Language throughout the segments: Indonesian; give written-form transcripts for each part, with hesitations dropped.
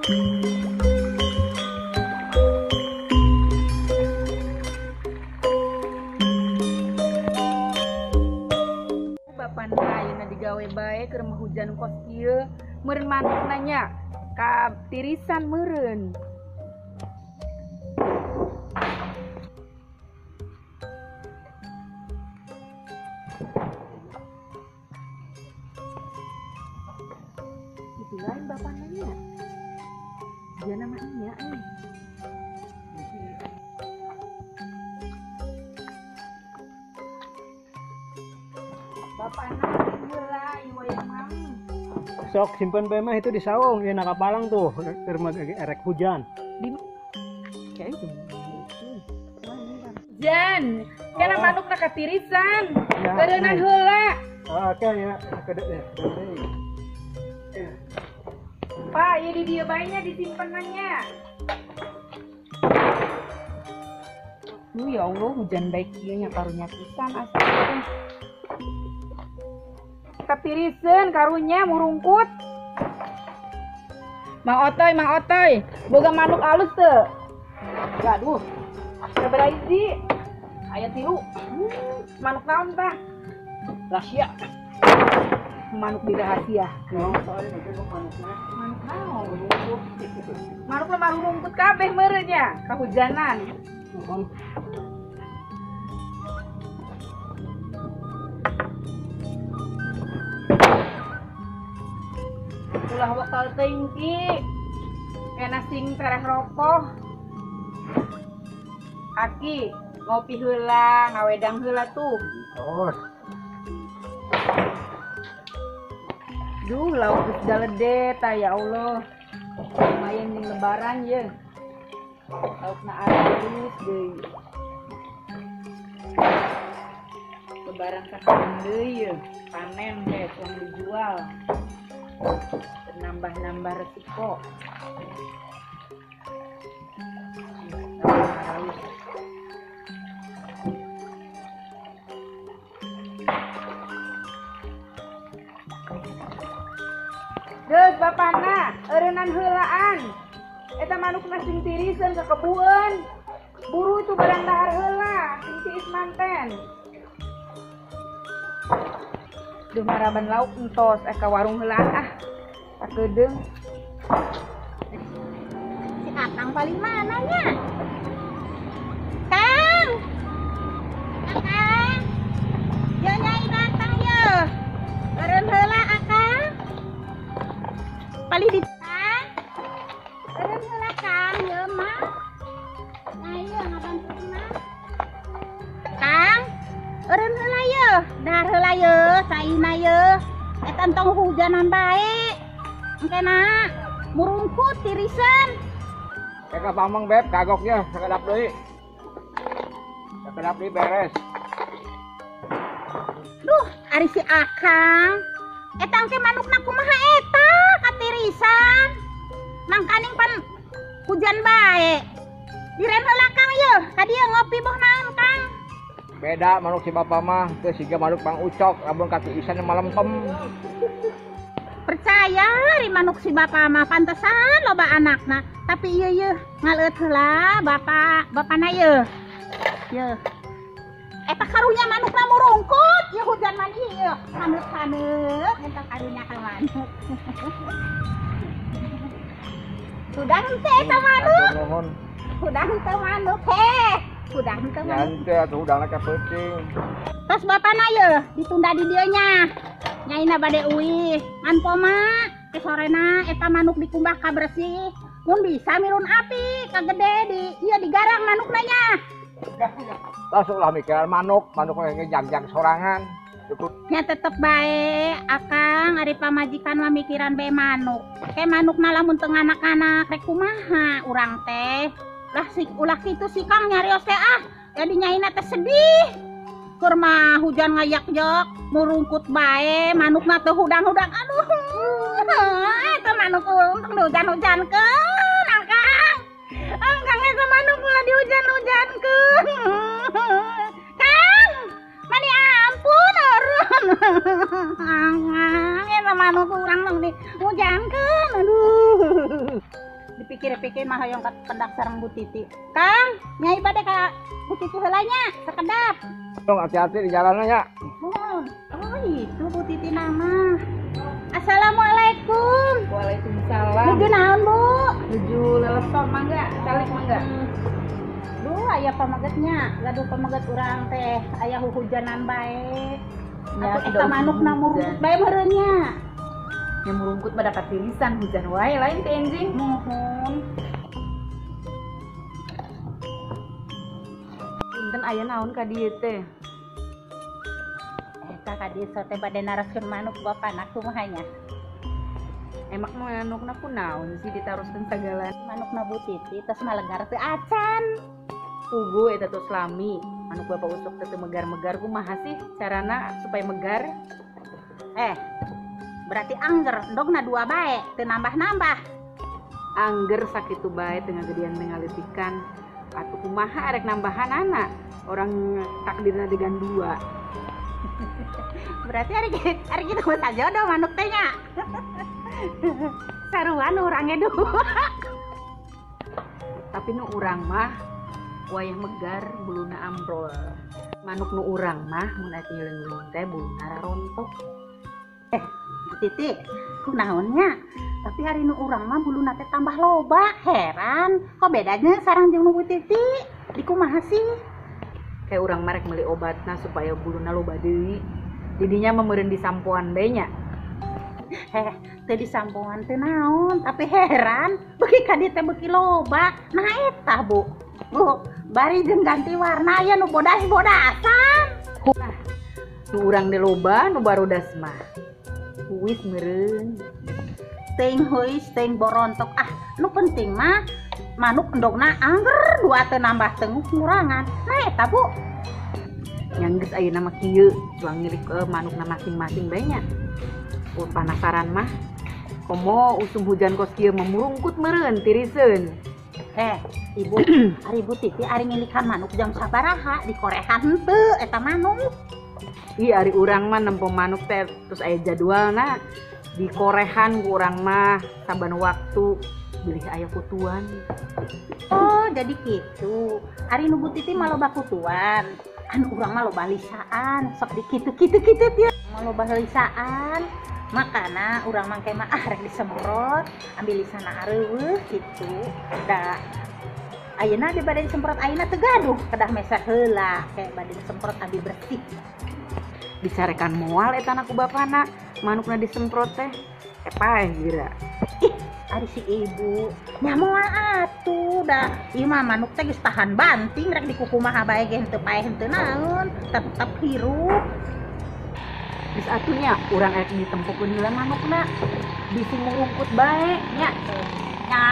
Bapak ayeuna digawe bae keur hujan kos kieu meureun manuk nanya ka tirisan meureun. Itu lain bapak nanya. Dia namanya nih. Bapak anak heula ieu yang mami. Sok simpen bae mah itu di saung, ieu nakapalang tuh, keur erek hujan. Di kayak itu. Jan, kana manuk na katirisan. Keureunan heula. Oke ya, kedek ya. Pak, ieu di dieu bae nya disimpenannya. Ya Allah, hujan baik ieu nya karunya pisan asa. Katiriseun karunya murungkut. Mang Otoy, boga manuk alus teu? Gaduh. Sabaraha hiji? Aya 3. Manuk naon tah? Rahasia. Manuk di rahasia. Manuk naon? Manuk mah murungkut kabeh meureun nya, kahujanan. Ulah wakal tinggi kena sing tereh ropoh. Aki ngopi heula ngawedang heula tuh. Duh lauk geus daledeh tah ya Allah. Lumayan jeung lebaran ye. Laukna alus deui. Lebaran kapan deui ye. Panen deh yang dijual. Nambah resiko. Geus bapana, eureunnan heulaan. Eta manukna sing tiriseun ka kebueun. Buru itu barang dahar heula, sing tiis manten. Duh maraban lauk entos ka warung heulaan ah. Pakedeung. Si Akang paling mananya? Kang! Akang! Yo nyai datang yo. Eureun heula Akang. Paling di Kang. Eureun heula Kang yo mah. Nah ieu ngabantukeun mah. Kang, eureun heula yo. Dahar heula yo, saina yo. Eta entong hujanan bae. Engkena murungkut tirisan. Kakak pamang beb, kagoknya sakedap deui. Sakedap deui beres. Duh, ari si Akang. Eta engke manukna kumaha eta katirisan. Mangkaning pan hujan bae. Diren heula Kang ye, ka dieu ngopi boh naon Kang? Beda manuk si bapa mah, teu siga manuk Pang Ucok, lamun katiisan malempem. Percaya di manuk si bapak mah pantesan loba anakna. Tapi ieu ngaleut heula bapana ieu. Eta karunya manukna murungkut, ieu hujan mah ieu. Haneuk-haneuk eta karunya ka manuk. Sudah henteu eta manuk. Sudah henteu manuk heh. Sudah henteu manuk. Ya henteu udangna ka peuting. Tos bapana ieu ditunda di dieu nya. Nyaina bade uih, ngan poma, ke sorena eta manuk dikumbah ka bersih. Mun bisa mirun api, kagede di ieu digarang manukna nya. Langsung lah mikir manuk ngejag-jag sorangan. Cukup. Nya tetep bae, Akang ari pamajikan mah mikiran bae manuk. Ke manukna lamun teu anak-anak rek kumaha urang teh. Lah si ulah kitu si Kang nyarios teh ah. Jadi nyaina teh sedih. Keur mah hujan ngayak-yak, murungkut bae, manukna teu hudang-hudang. Aduh. Eta manuk untung dihujan-hujankeun, Akang. Akang eta manuk ulah dihujan-hujankeun. Kang, mani ampun urun. Akang, eta manuk urang mah dihujankeun. Aduh. dipikir-pikir mah hoyong ka pendak sareng Bu Titi. Kang, nyai bade ka Bu Titi heula nya, sakedap. Dong hati-hati di jalannya ya. Mohon. Oh, itu Bu Titi nama. Assalamualaikum. Waalaikumsalam. Nuju naon, Bu? Nuju leletok mangga, calik mangga. Duh, aya pamagetnya. Gaduh pamaget urang teh aya hujanan bae. Ya, Atuh sudah eta manuk hujan. na murungkut bae meureunnya. Yang merungkut pada katirisan hujan wae lain teh enjing. Mohon. Punten aya naon ka dieu teh? Eta ka dieu teh bade naraskeun manuk bapanak kumaha nya? Emak manukna kunaon sih ditaroskeun sagalan? Manukna Bu Titi tos malegar teu acan. Pugu eta tos lami. Manuk bapak usuk teu megar-megar kumaha sih carana supaya megar? Berarti angger ndogna 2 bae teu nambah-nambah. Angger sakitu bae tengah gedean mengalitikan. Atuh kumaha arek nambahan anak? Orang takdirna degan 2. Berarti hari kita mah sajodoh manuk teh nya. Saruan urangnya dua. Tapi nu urang mah wayah megar buluna ambrol. Manuk nu urang mah mun aya nyeuleung teh buluna rarontok. Bu Titi, kunaonnya? Tapi hari nu urang mah buluna teh tambah loba. Heran, kok bedanya sareng jeung nu Bu Titi? Di kumaha sih? Kayak urang marek meuli obatna supaya buluna loba deui. Didinya memeureun disampoan bae nya. Teu disampungan teu naon, tapi heran, beuki ka dieu teh beuki loba. Nah eta, Bu. Bu, bari jeung ganti warna aya nu bodas-bodasan. Nah, nu urang de loba nu barudas mah. Huis meureun. Teuing heuis, teuing borontok. Nu penting mah manuk endogna angger 2 teu nambah teu ngurangan. Nah eta, Bu. Yang geus ayeuna mah kieu, juang ngilik manukna masing-masing bae nya. Panasaran mah komo usum hujan kos kieu memurungkut meureun tiriseun. Ibu, ari Bu Titi ari ngilikan manuk jam sabaraha di korehan henteu eta manuk. Ih ari urang mah nempo manuk teh terus aya jadwalna di korehan ku urang mah saban waktu bilih aya kutuan. Oh, jadi gitu. Ari nu Bu Titi mah loba kutuan. Anu urang mah loba lisaan, sok di kitu-kitu teh. Mah loba lisaan. Makana urang mangke mah rek disemprot, ambil lisana areueuh gitu. Da ayeuna di bade disemprot ayeuna teu gaduh, kedah mesa heula kayak bade disemprot abi bersih. Disarekan moal eta anak ku bapana, manukna disemprot teh. Paeh gira. Ari si ibu nyamoal atuh da ieu mah manuk teh geus tahan banting rek dikukumaha bae ge henteu paeh henteu naon, tetep hirup. Geus atunya urang rek ditempukeun heula manukna. Bisi murungkut bae nya. Nya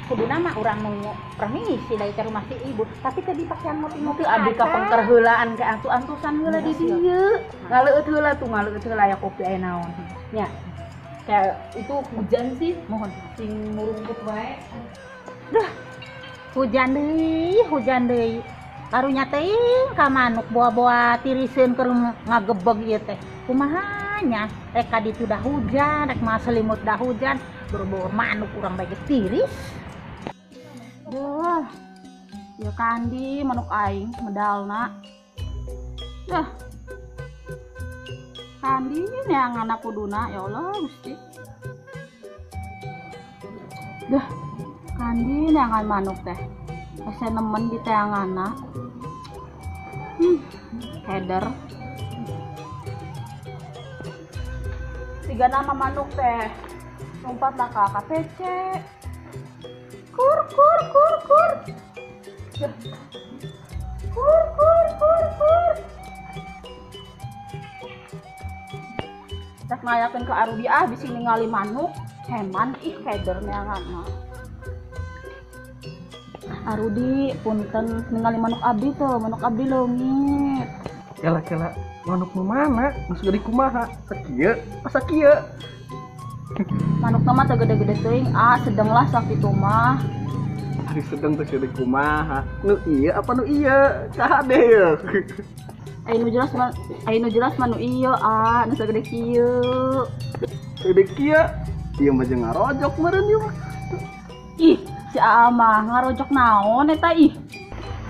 kuduna mah urang nu permisi dari ka rumah si ibu, tapi teu dipakean ngopi-ngopi Teu abdi ka pengker heulaan ke antu-antusan heula di dieu. Ngaleueut heula tuh, ngaleueut heula aya kopi aya naon. Nya. Kayak itu hujan sih, mohon sing murungkut bae. Duh, hujan deui. Karunya teuing ka manuk boa-boa tiriseun keur ngagebeg ieu teh. Kumaha nya? Rek ka ditu dah hujan, rek mah selimut dah hujan, boro-boro manuk urang bae tiris. Duh. Ya kandi manuk aing medalna. Duh. Kandi neangan anak kuduna, ya Allah Gusti. Duh, kandi neangan manuk teh. Asa nemen di teanganna. Header. Tiga nama manuk teh. Lompat lah ke KPC. Kur. Duh. Kur. Tak ngayakeun ke Arudi bisa ningali manuk heman header neanganna. Arudi punten ningali manuk abdi tuh, manuk abdi leungit. Kela manuk nu mana? Masuk dari kumaha? Sakieu. Manuk nama teu gede-gede teuing, sedeng lah sakitu mah. Hari sedang teh dari kumaha? Nu iya apa nu iya? Cahade ya. Anu jelas mah nu ieu nu sagede kieu. Gede kieu. Ieu mah jeung ngarojok meureun ieu mah. Ih, si Ama ngarojok naon eta ih.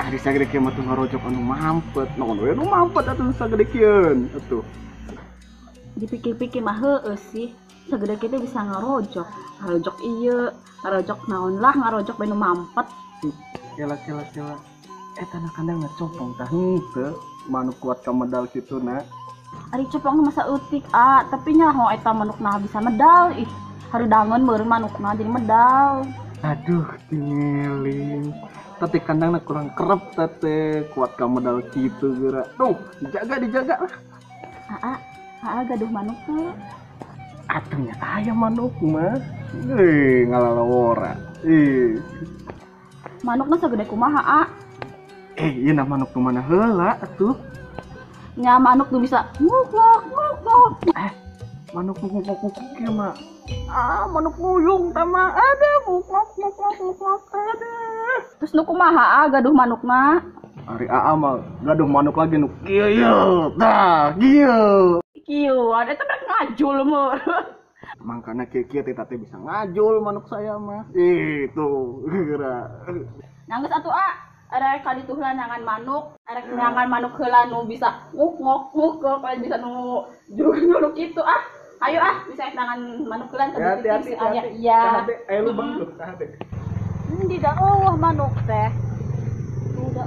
Ari sagede kieu mah tuh ngarojok anu mampet. Naon we anu mampet atuh sagede kieun atuh. Dipikir-pikir mah heueuh sih. Sagede kita bisa ngarojok. Ngarojok ieu, ngarojok naon lah, ngarojok benu mampet. Kela. Eta na kandang ngacopong tah henteu manuk kuat ka medal kituna. Ari copong masa eutik tapi nyaho eta manukna bisa medal ih. Harudangeun meureun manukna jadi medal. Aduh, tingeling. Tapi kandangna kurang kerep teh kuat ka medal kitu geura. Tuh, dijaga lah. Gaduh manuk tuh. Atuhnya aya manuk mah. Ngalalawora. Manukna sagede kumaha, Ieu na manuk nu mana heula atuh. Nya manuk tuh bisa nguk. Manuk nguk kieu mah. Manuk nguyung teh mah ada nguk ada. Terus nu kumaha gaduh manukna? Ari mah gaduh manuk lagi nu kieu. Tah, kieu. Kieu, ada teh ngajul meuh. Mangkana kieu teh bisa ngajul manuk saya mah. Itu geura. Nanggeus atuh ada kaditu heula nangan manuk, ada nangan manuk heula nu bisa nguk kalau bisa nu juluk kitu Ayo bisa nangan manuk heula ka hati-hati. Iya. Ayo lubang lu, hati. Di daeuh manuk teh. Udah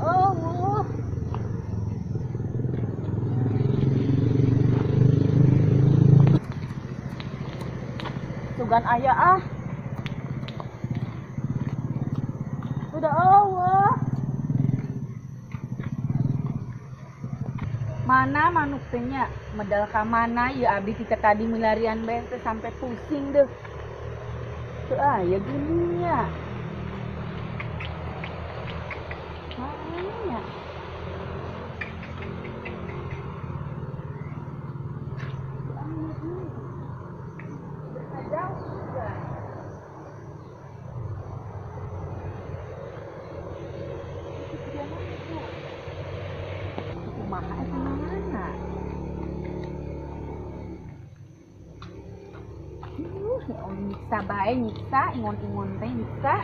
Sugan aya Udah Mana manuk teh nya? Medal ka mana ya abdi kita tadi milarian bae teh sampai pusing deh. Teu aya gini nya. Mana nya? Kumaha eta mana? Nyiksa bae nyiksa, ingon teh nyiksa.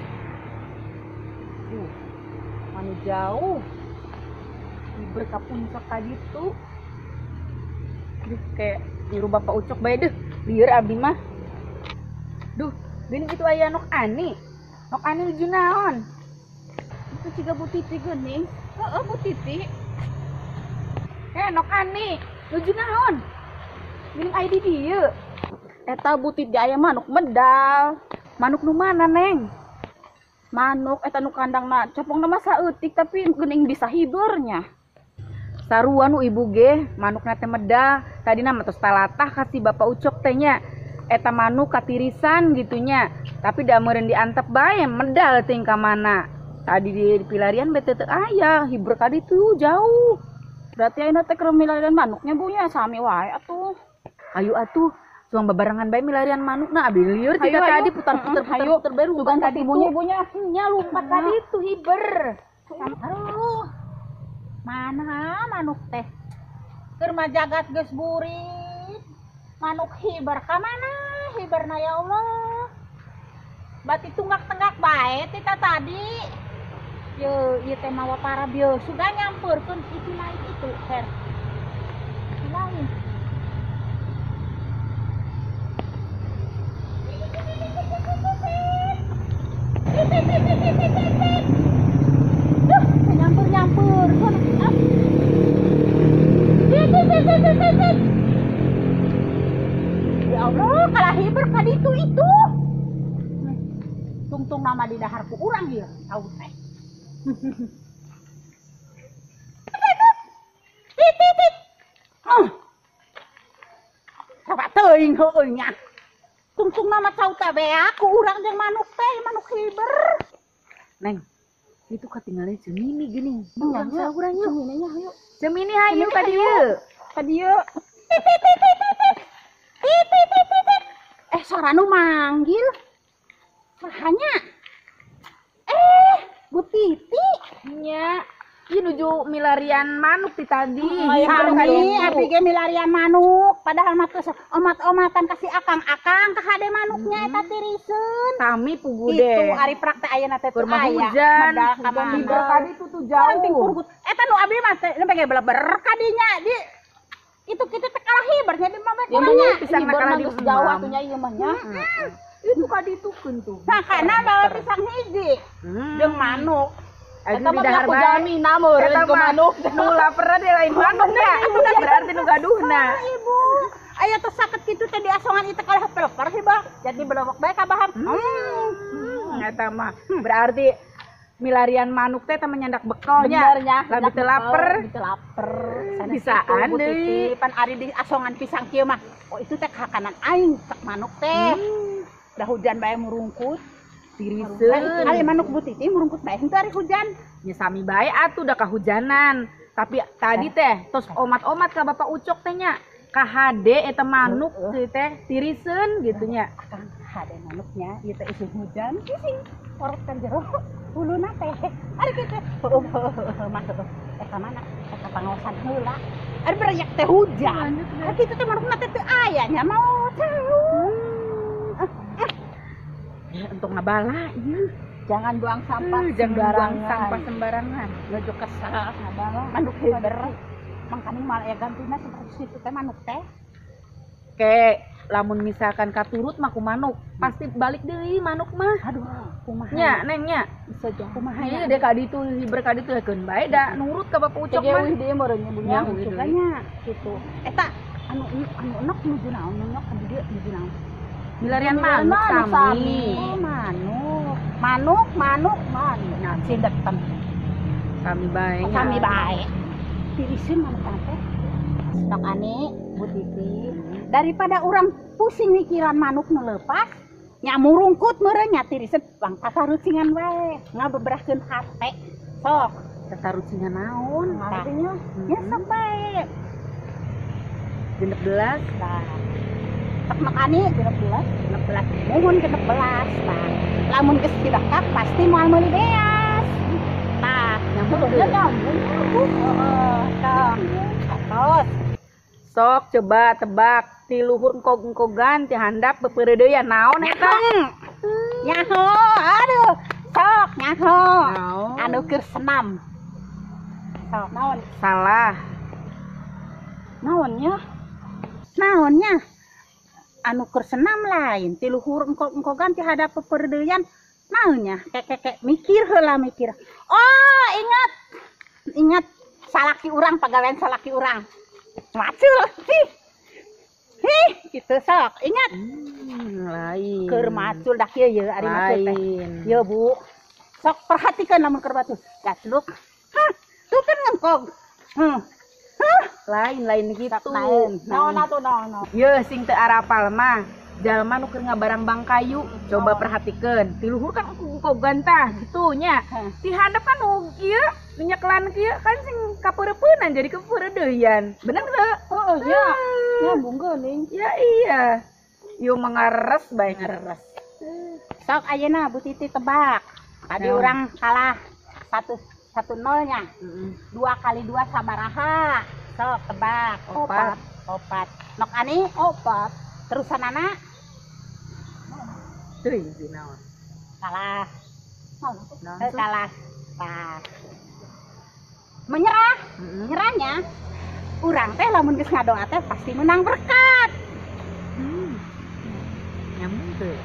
Manu jauh. Hiber ka puncak tadi tuh. Kayak tiru Bapak Ucok bae deh. Lieur abdi mah. Duh, geuning itu aya nok ani. Nok ani nuju naon? Itu ciga Bu Titi geuning. Heeh, Bu Titi. Nok ani nuju naon? Geuning aya di dieu. Eta Bu Titi aya manuk medal. Manuk nu mana, Neng? Manuk eta nu kandangna copongna mah saeutik tapi geuning bisa hibernya. Sarua nu ibu ge, manukna teh medal. Tadina mah tos talatah kasih Bapak Ucok teh nya. Eta manuk katirisan gitunya. Tapi da meureun diantep bae medal teuing ka mana. Tadi di pilarian bete teu aya, hiber ka ditu jauh. Berarti ayeuna teh keur milarian manuknya Bu nya sami wae atuh. Ayo atuh, suang bebarengan bae milarian manukna abdi lieur tika tadi putar-putar bae sugan tadi ibunya nya lumpat ka ditu hiber. Aduh. Mana manuk teh? Keur mah jagat geus burik. Manuk hiber ka mana? Hiberna ya Allah. Bati tunggak-tenggak bae tita tadi. Ye, ieu teh mawa para bieu sudah nyampeurkeun itu lain itu, Her. Itu lain. Nyamper. Ya Allah, kalah hiber ka ditu itu. Tungtung nama di daharku urang ieu, tahu teh. Coba teuing heueuh nya. Tungtung nama cau teh bea ku urang jeung manuk teh, manuk hiber. Neng, itu ketinggalan Cemini gini. Nya Urang yuk. Cemininya hayu. Cemini hayu ka dieu. Ka dieu. Suara nu manggil. Sahanya? Bu Titi. Nya, Ieu nuju milarian manuk ti tadi. Kami abi ge milarian manuk, padahal mah geus omat-omatan kasih akang-akang kahade manuknya eta tiriseun. Kami pugu Itu deh. ari praktek ayeuna teh teu Bermah aya. hujan. Medak ka Hujan di mana. berkadi itu tuh Anting jauh. purgut. Eta nu abi mah teh nu bege beleber kadinya di itu kita teh kalah hibernya di mah Ya nya. pisang nakala di jauh atunya ieu mah nya. Itu kaditukeun tuh. Nah, kana bawa pisang hiji jeung manuk. Aduh di dahar bae. jamina meureun Eta ku mah manuk. nu lapar dia lain manuk ya. Berarti nu gaduhna. Ibu, aya teh saket kitu teh di asongan itu kalah pelper sih, Bang. Jadi belewek bae ka baham. Eta mah berarti milarian manuk teh menyandak bekalnya. Benernya. Labi teu lapar. Teu lapar. Bisaan deui. Pan ari di asongan pisang kieu mah. Oh, itu teh kakanan aing cek manuk teh. Dah hujan bae murungkut. Tiriseun. Ari manuk butiti murungkut bae henteu ari hujan. Nya sami bae atuh da kahujanan. Tapi tadi teh tos omat-omat ka Bapak Ucok teh nya. KHD eta manuk teh tiriseun gitu nya. Akang hade manuknya ieu teh isu hujan sing orot kan jero huluna teh. Ari kitu. Masuk eta mana? Eta pangaosan heula. Ari bereyak teh hujan. Ari kitu teh manukna teh teu aya nya mau tahu. Ya untuk ngabala ieu. Jangan buang sampah Jangan buang sembarangan. sampah sembarangan. Nuju kesel ngabala manuk hiber. Mangkani malah ya gantina seperti itu teh manuk teh. Kayak lamun misalkan katurut mah ku manuk, pasti balik deui manuk mah. Aduh, kumaha Nya, neng nya. bisa jah kumaha Iya deh kaditu hiber kaditu keun bae da nurut ka Bapak Ucok mah. Cegeuh deui meureun Ya, nya euy deui. nya gitu. Eta anu enak nuju naon enak ka dieu nuju naon? Milarian manuk sami. Oh, manuk. Manuk. Nah, cindekan. Sami bae. nya. Kami bae. Tiriseun manuk teh. Stok ane Bu Titi. Daripada orang pusing mikiran manuk nu leupas, nya murungkut meureun nya tiriseun bang kasarucingan wae. Ngabeberahkeun hate. Sok. Tatarucingan naon? Artinya nya sok bae. Genep belas. Tah. Tek makani 16. Muhun 16 tah. Lamun geus dibakar pasti moal meuli beas. Tah, nyambung teu? nyambung. Heeh, tah. Terus Sok coba tebak ti luhur engko-engkogan ti handap beupeureudeyan naon eta? nyaho, aduh. Sok nyaho. Naon? Anu keur senam. Sok naon? Salah. Naonnya? Naonnya? Anu keur senam lain ti luhur engko-engkogan ti hadap pepeurdeuyan naonnya? Kek mikir heula mikir. Oh, ingat salaki urang pagawean salaki urang. Macul sih. Kitu sok. Ingat Lain. keur macul dah kieu ye ari macul teh. Lain. Ye Bu. Sok perhatikan lamun keur macul. Gasluk. Tuh kan ngengkog. Lain gitu. Naon atuh naon. Ye sing teu arapal mah jalma nu keur ngabarang bang kayu. Coba perhatikeun. Ti luhur kan engkogan tah kitu nya. Ti handap kan nu kieu nyeklan kieu kan sing kapeureupeunnan jadi kepeureudeyan. Bener teu? Oh iya. Nyambung geuning. Ya iya. Yo mangares bae ngares. Sok ayeuna Bu Titi tebak. Tadi Naon? orang kalah 1-0 nya. 2 kali 2 sabaraha? Sok tebak. Opat. Nok ani opat. Terusanana Teu hiji naon. kalah. Naon tuh? Kalah. Tah. Menyerah. Nyerahnya urang teh lamun geus ngadoa teh pasti menang berkat. Nyambung teu?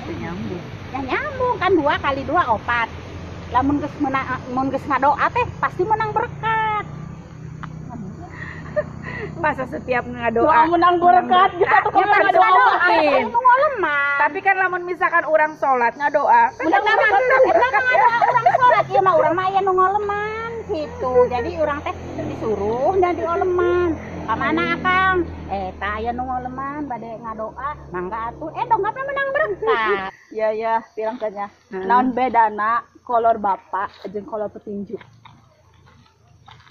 Teu nyambung. Ya nyambung kan 2 kali 2 opat. Lamun geus ngadoa teh pasti menang berkat. Masa setiap ngadoa menang berkat kita tuh Ya, kan ngadoain. lemah. Tapi kan lamun misalkan orang sholat ngadoa kan Udah orang sholat ieu mah urang mah aya nu ngoleman gitu. Jadi urang teh disuruh dan dioleman. Ka mana Akang? Eta aya nu ngoleman bade ngadoa, mangga atuh dongapna menang berkat. Ya bilang tanya. Naon bedana kolor bapak jeung kolor petinju?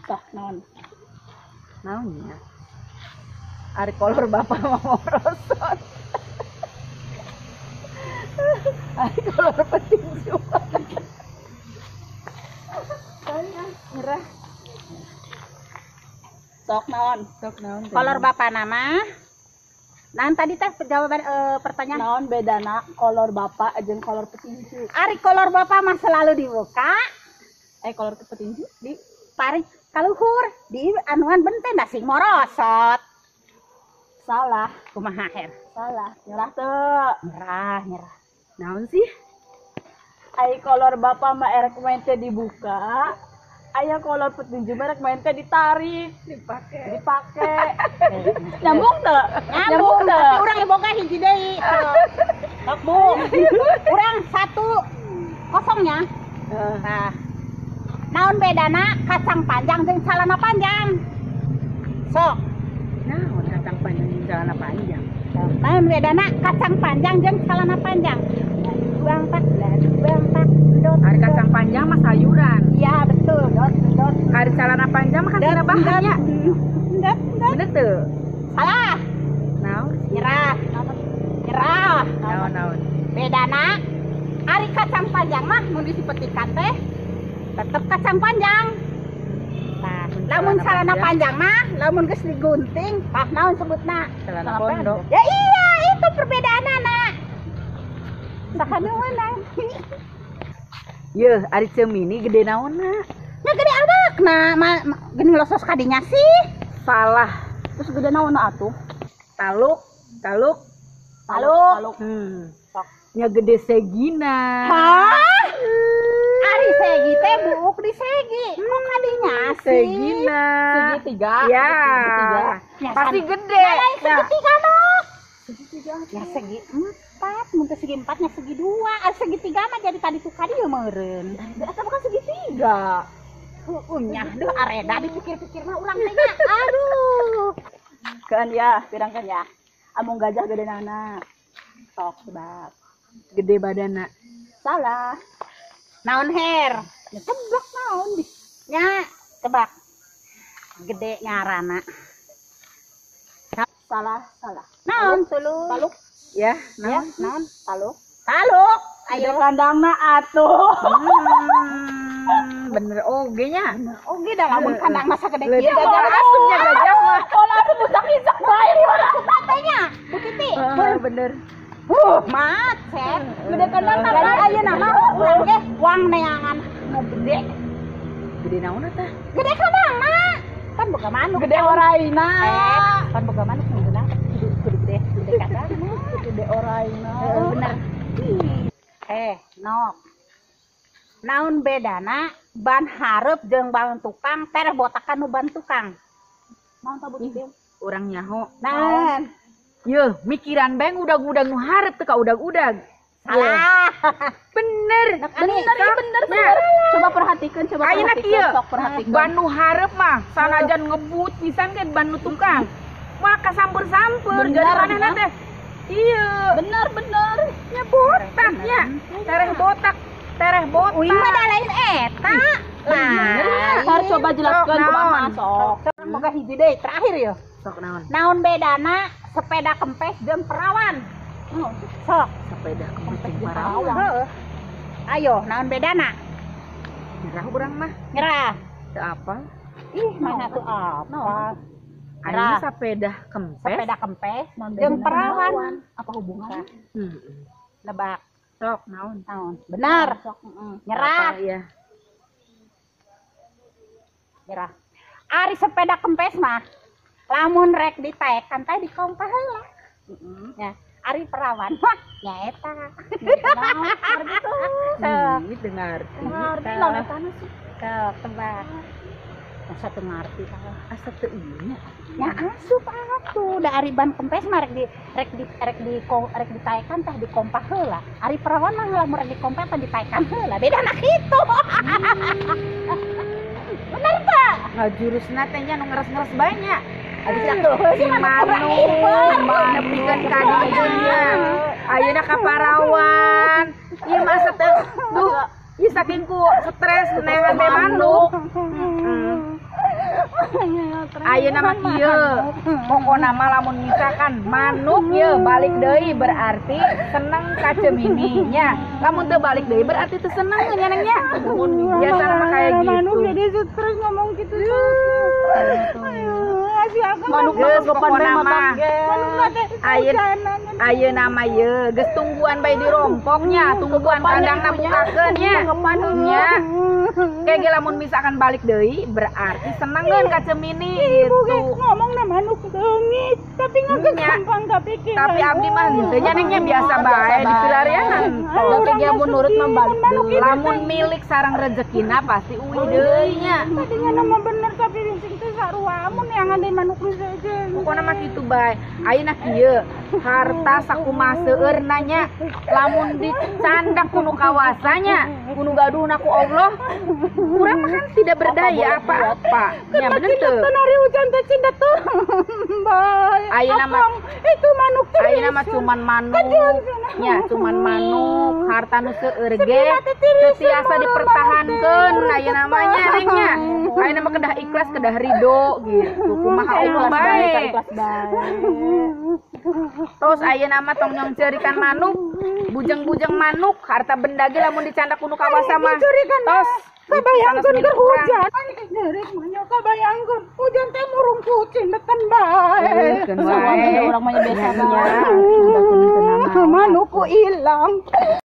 Tah naon? naonnya ari kolor bapak mau merosot ari kolor petinju Nyerah. Sok naon? Sok naon? Kolor bapak nama? Nah tadi teh jawaban pertanyaan. Naon bedana kolor bapak jeung kolor petinju? Ari kolor bapak mah selalu dibuka. Kolor petinju Di tarik kaluhur. Di anuan benten da sing morosot. salah. Kumaha her? Salah. Nyerah teu. Nyerah. Naon sih? Ai kolor bapak mah erek main teh dibuka. Aya kolor petinju merek main teh ditarik, dipake. Nyambung teu? Nyambung teh. Tapi urang boga hiji deui. Sok Bu. Urang 1-0 nya. Nah. Naon bedana kacang panjang jeung celana panjang? Sok. Naon kacang panjang jeung celana panjang? Naon bedana kacang panjang jeung celana panjang? Buang tak. Ari kacang panjang mah sayuran. Iya betul. Dot. Ari celana panjang mah kan tina bahannya. Dot. Bener teu? Salah. Naon? Nyerah. Naon? Bedana ari kacang panjang mah mun disipetikan teh tetep kacang panjang. Nah, lamun celana panjang mah lamun geus digunting, naon sebutna? Celana pondok. Ya iya, itu perbedaanana. Sakanuana. Yeuh, ari cemini gede naonna? Nya gede awakna, geuning losos kadinya sih. Salah. Terus gede naonna atuh? Taluk. Nya gede segina. Hah? Ari segi teh buuk di segi. Kok kadinya sih? Segina. Segitiga. Ya. Ya, Pasti kan. gede. Ya, lain Ya. segitiga noh. Ya segi 4, mun teu segi 4 nya segi 2. Ari segitiga mah jadi tadi tuh kadi meureun. Asa bukan segitiga. Nyah deuh areda dipikir-pikir mah urang teh nya. Aduh. Kan ya, pirang kan ya. Among gajah gede nana. Sok sebab. Gede badana. Salah. Naon her? Ya tebak naon di. Nya tebak. Gede ngarana. Salah. Naon tuluy? Taluk. Ya, Ya, naon? naon? Taluk. Gede Ayo. kandangna atuh. Bener oge nya. Oge dah lamun kandang masa gede Leuwih kieu. gajah asupnya gajah mah. Kalau atuh budak-budak bae di mana tatenya. Bukiti. Bener. Macet. Gede kandang tadi ayeuna mah urang ge wang neangan nu gede. Gede naon tah? Gede kandang mah. Kan boga manuk. Gede oraina. Kan boga manuk nu geuna. Kudu gede kandang. Gede oraina. Bener. Nok. Naon bedana ban hareup jeung ban tukang tereh botakan nu ban tukang? Naon tah bukti? Urang nyaho. Naon? Yeuh, mikiran bae udag-udag nu hareup teu ka udag-udag. Salah. Bener. Bener. Coba perhatikan, Ayeuna kieu. Ban nu hareup mah sanajan ngebut pisan ke ban nu tukang. Mah kasampeur-sampeur jadi manehna teh. Iya. Bener. Nya botak nya. Tereh botak. Uing mah da lain eta. Harus coba jelaskan kumaha sok. Sok boga hiji deui terakhir ya. Sok naon? Naon bedana sepeda kempes jeung perawan? Sok. Sepeda kempes jeung Perawan. parawan. Heeh. Ayo, naon bedana? Nyerah urang mah. Nyerah. Teu apa? Ih, mana tuh apa? Aya sepeda kempes. Sepeda kempes jeung perawan. Apa hubungannya? Lebak. Sok naon? Benar. Nyerah. Apa, iya. Nyerah. Ari sepeda kempes mah lamun rek ditaekan teh dikompah heula. Ya, ari perawan mah nyaeta. Naon gitu. Dengar. Ngarti naon eta sih? Tebak. Masa teu ngarti Asa teu ieu nya. Ya asup atuh da ari ban kempes mah rek ditaekan teh dikompah heula. Ari perawan mah lamun rek dikompah teh ditaekan heula. Bedana kitu. Bener tak? Ngajurusna teh nya nu ngeres-ngeres bae nya. Abis atuh Si Manu nepikeun ka dinya. Ayeuna ka parawan. Ieu masa teh duh, ieu saking ku stres neangan bae manuk. Ayeuna mah kieu. Pokona mah lamun misalkan manuk ye balik deui berarti seneng ka cemini nya. Lamun teu balik deui berarti teu seneng nya neng nya. Biasa mah kayak gitu. Manuk jadi stres ngomong gitu. Manuk geus pokona mah. Ayeuna mah ye geus tungguan bae dirompoknya, tungguan kandangna bukakeun nya. Nya. Kayak ge lamun misalkan balik deui berarti senengeun ka cemini gitu. Ngomong na manuk deungit, tapi gampang kapikir. Tapi abdi mah henteu nya neng nya biasa bae di pilarianan. Tapi dia mun nurut mah balik deui. Lamun milik sareng rezekina pasti uwi deui nya. Tadinya nama bener tapi sing teh sarua amun yang ada manuk saja. Pokona mah kitu bae. Ayeuna kieu harta sakumaha seueurna nya lamun dicandak kuno kawasanya, kuno gaduhna ku Allah. Kurang mah kan tidak berdaya apa-apa. Ya bener teu. Hari hujan teh cinta tuh. Bae. Ayeuna mah itu manuk teh. ayeuna mah cuman manuk. Ya, cuman manuk, harta nu seueur ge teu tiasa dipertahankeun ayeuna mah nya neng nya. Ayeuna mah kedah ikhlas, kedah ridho gitu. Kumaha Allah bae. Terus ayeuna mah tong nyong ceurikan manuk, bujeng-bujeng manuk, harta benda ge lamun dicandak kuno kawasa mah. Tos Kabayangkeun keur hujan. Nyeurik mah nya kabayangkeun. Hujan teh murung kucing beten bae. Urang mah biasa bae. Manukku ilang.